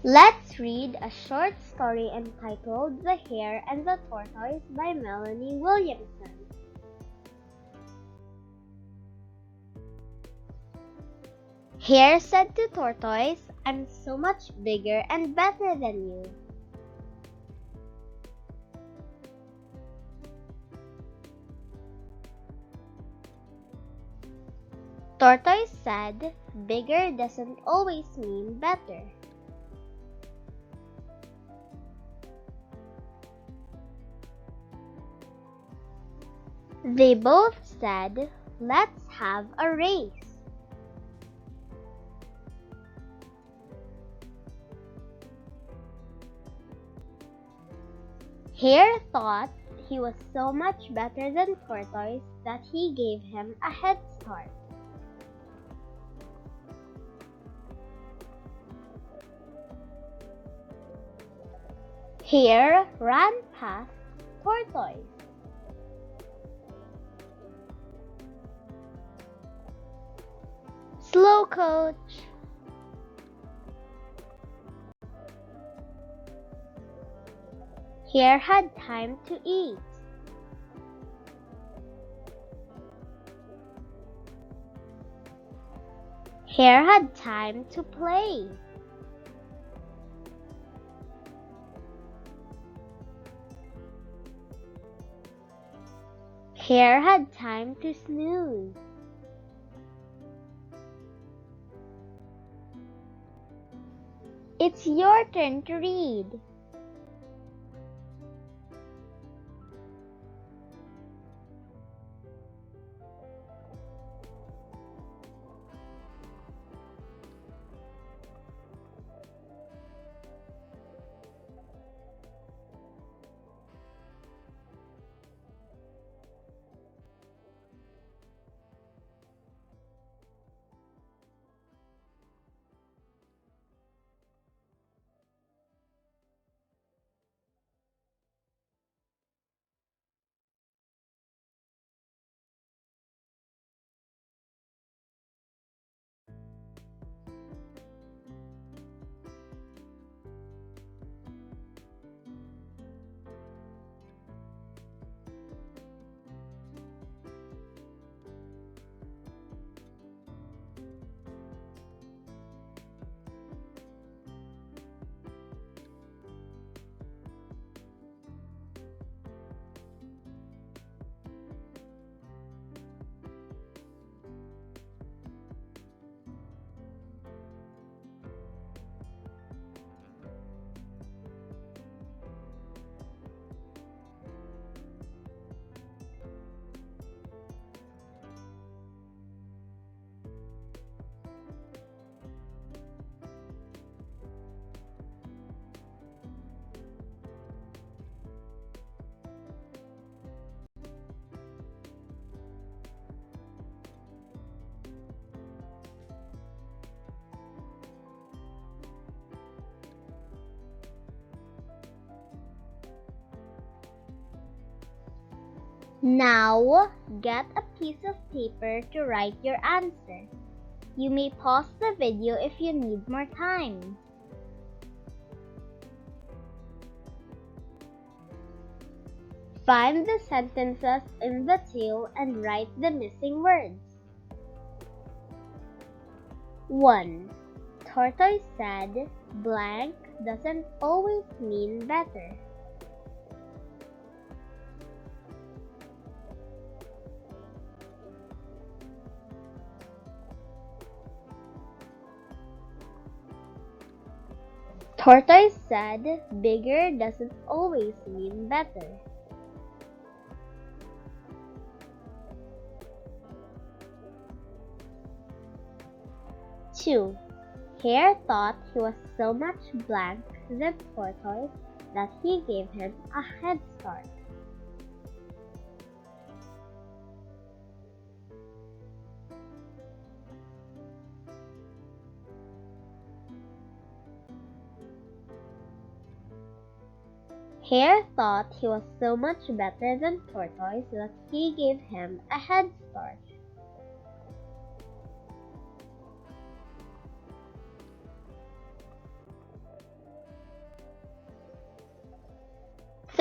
Let's read a short story entitled The Hare and the Tortoise by Melanie Williamson. Hare said to Tortoise, "I'm so much bigger and better than you." Tortoise said, "Bigger doesn't always mean better." They both said, "Let's have a race." Hare thought he was so much better than Tortoise that he gave him a head start. Hare ran past Tortoise. "Slow, coach." Hare had time to eat. Hare had time to play. Hare had time to snooze. It's your turn to read. Now, get a piece of paper to write your answer. You may pause the video if you need more time. Find the sentences in the tail and write the missing words. 1. Tortoise said, "Blank doesn't always mean better." Tortoise said, "Bigger doesn't always mean better." 2. Hare thought he was so much blank than Tortoise that he gave him a head start. Hare thought he was so much better than Tortoise that he gave him a head start.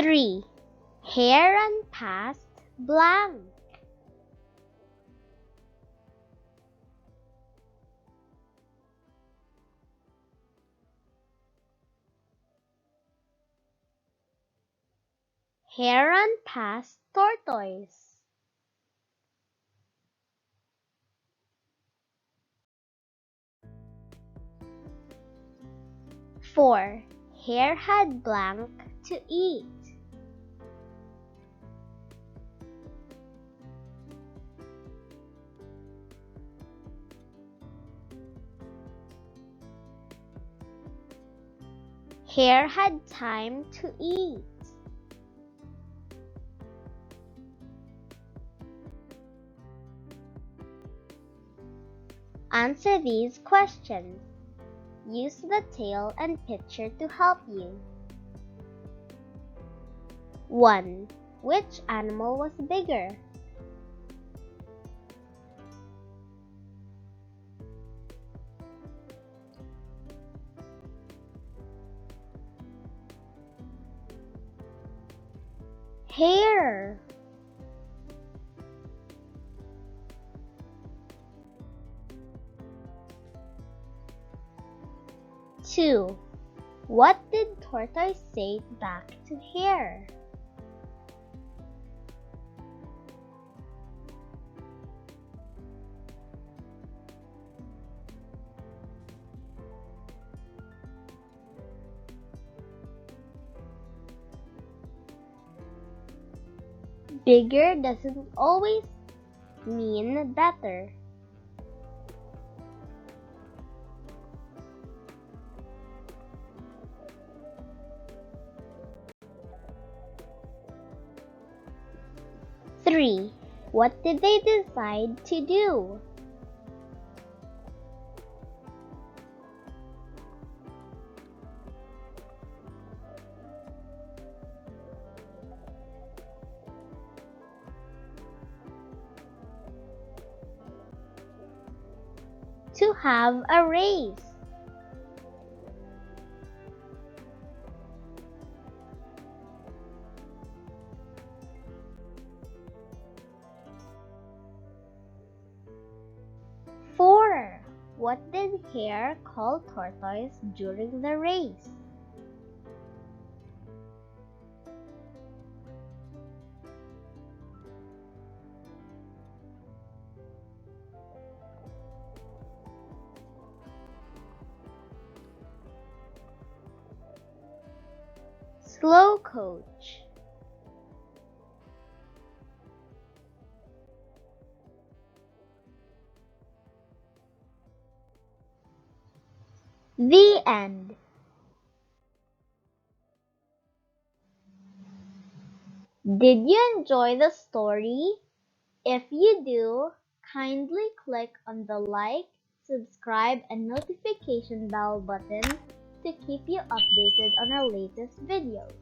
3. Hare ran past blank. Hare ran past tortoise. 4. Hare had blank to eat. 'Hare had time to eat. Answer these questions. Use the tail and picture to help you. 1. Which animal was bigger? 'Hare. 2. What did tortoise say back to hare? 'Bigger doesn't always mean better. 3. What did they decide to do? 'To have a race. 4. What did hare call tortoise during the race? 'Slow coach. The end. Did you enjoy the story? If you do, kindly click on the like, subscribe, and notification bell button to keep you updated on our latest videos.